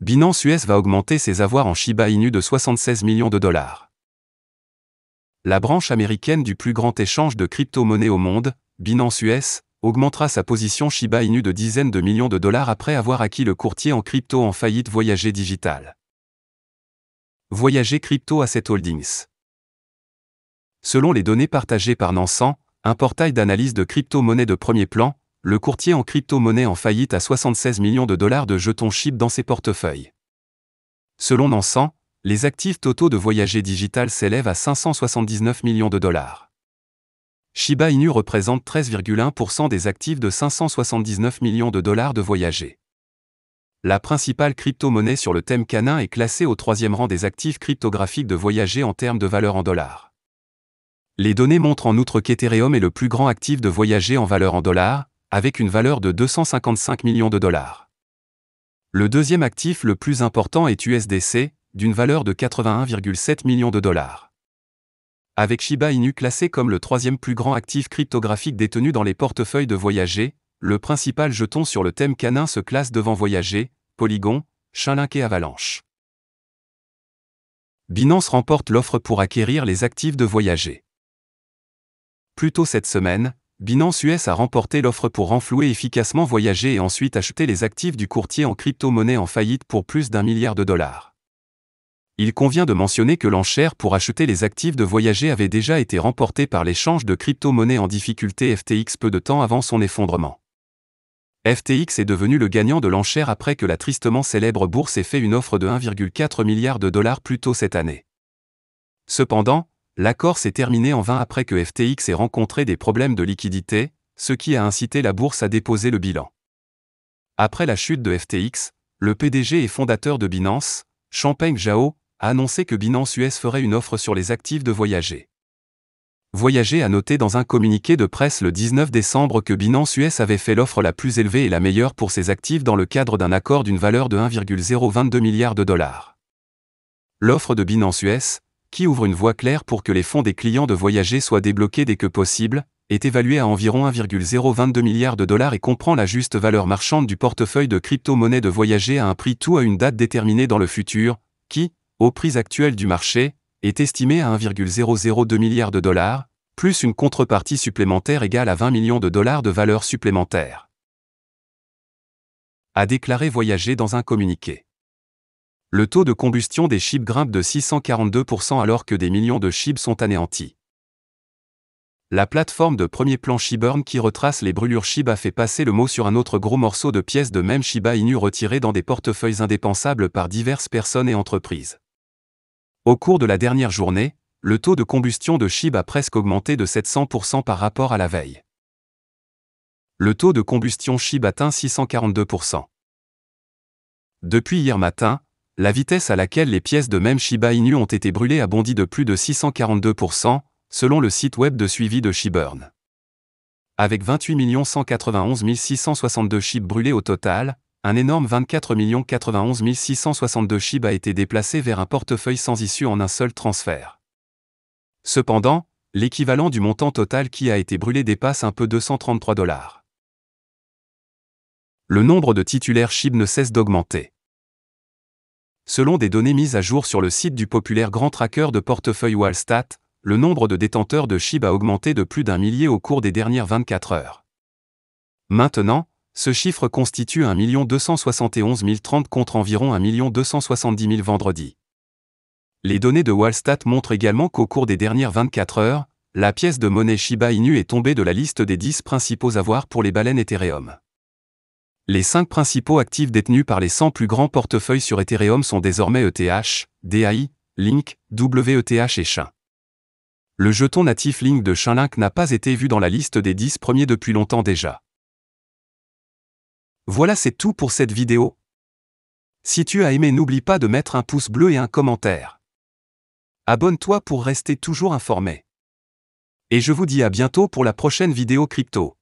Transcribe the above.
Binance US va augmenter ses avoirs en Shiba Inu de 76 millions de dollars. La branche américaine du plus grand échange de crypto-monnaies au monde, Binance US, augmentera sa position Shiba Inu de dizaines de millions de dollars après avoir acquis le courtier en crypto en faillite Voyager Digital. Voyager Crypto Asset Holdings. Selon les données partagées par Nansan, un portail d'analyse de crypto-monnaies de premier plan, le courtier en crypto-monnaie en faillite a 76 millions de dollars de jetons SHIB dans ses portefeuilles. Selon Nansan, les actifs totaux de Voyager Digital s'élèvent à 579 millions de dollars. Shiba Inu représente 13,1% des actifs de 579 millions de dollars de Voyager. La principale crypto-monnaie sur le thème canin est classée au 3e rang des actifs cryptographiques de Voyager en termes de valeur en dollars. Les données montrent en outre qu'Ethereum est le plus grand actif de Voyager en valeur en dollars, avec une valeur de 255 millions de dollars. Le deuxième actif le plus important est USDC, d'une valeur de 81,7 millions de dollars. Avec Shiba Inu classé comme le 3e plus grand actif cryptographique détenu dans les portefeuilles de Voyager, le principal jeton sur le thème canin se classe devant Voyager, Polygon, Chainlink et Avalanche. Binance remporte l'offre pour acquérir les actifs de Voyager. Plus tôt cette semaine, Binance US a remporté l'offre pour renflouer efficacement Voyager et ensuite acheter les actifs du courtier en crypto-monnaie en faillite pour plus d'1 milliard de dollars. Il convient de mentionner que l'enchère pour acheter les actifs de Voyager avait déjà été remportée par l'échange de crypto-monnaies en difficulté FTX peu de temps avant son effondrement. FTX est devenu le gagnant de l'enchère après que la tristement célèbre bourse ait fait une offre de 1,4 milliard de dollars plus tôt cette année. Cependant, l'accord s'est terminé en vain après que FTX ait rencontré des problèmes de liquidité, ce qui a incité la bourse à déposer le bilan. Après la chute de FTX, le PDG et fondateur de Binance, Changpeng Zhao, a annoncé que Binance US ferait une offre sur les actifs de Voyager. Voyager a noté dans un communiqué de presse le 19 décembre que Binance US avait fait l'offre la plus élevée et la meilleure pour ses actifs dans le cadre d'un accord d'une valeur de 1,022 milliard de dollars. L'offre de Binance US, qui ouvre une voie claire pour que les fonds des clients de Voyager soient débloqués dès que possible, est évaluée à environ 1,022 milliard de dollars et comprend la juste valeur marchande du portefeuille de crypto-monnaies de Voyager à un prix tout à une date déterminée dans le futur, qui, au prix actuel du marché, est estimé à 1,002 milliard de dollars, plus une contrepartie supplémentaire égale à 20 millions de dollars de valeur supplémentaire. A déclaré Voyager dans un communiqué. Le taux de combustion des SHIB grimpe de 642% alors que des millions de SHIB sont anéantis. La plateforme de premier plan Shibburn qui retrace les brûlures SHIB a fait passer le mot sur un autre gros morceau de pièces de même Shiba Inu retiré dans des portefeuilles indépensables par diverses personnes et entreprises. Au cours de la dernière journée, le taux de combustion de SHIB a presque augmenté de 700% par rapport à la veille. Le taux de combustion SHIB atteint 642%. Depuis hier matin, la vitesse à laquelle les pièces de même Shiba Inu ont été brûlées a bondi de plus de 642%, selon le site web de suivi de Shibburn. Avec 28 191 662 SHIB brûlés au total, un énorme 24 091 662 SHIB a été déplacé vers un portefeuille sans issue en un seul transfert. Cependant, l'équivalent du montant total qui a été brûlé dépasse un peu 233 $. Le nombre de titulaires SHIB ne cesse d'augmenter. Selon des données mises à jour sur le site du populaire grand tracker de portefeuille Wallstat, le nombre de détenteurs de SHIB a augmenté de plus d'1 millier au cours des dernières 24 heures. Maintenant, ce chiffre constitue 1 271 030 contre environ 1 270 000 vendredi. Les données de Wallstat montrent également qu'au cours des dernières 24 heures, la pièce de monnaie Shiba Inu est tombée de la liste des 10 principaux avoirs pour les baleines Ethereum. Les 5 principaux actifs détenus par les 100 plus grands portefeuilles sur Ethereum sont désormais ETH, DAI, Link, WETH et Chain. Le jeton natif Link de Chainlink n'a pas été vu dans la liste des 10 premiers depuis longtemps déjà. Voilà, c'est tout pour cette vidéo. Si tu as aimé, n'oublie pas de mettre un pouce bleu et un commentaire. Abonne-toi pour rester toujours informé. Et je vous dis à bientôt pour la prochaine vidéo crypto.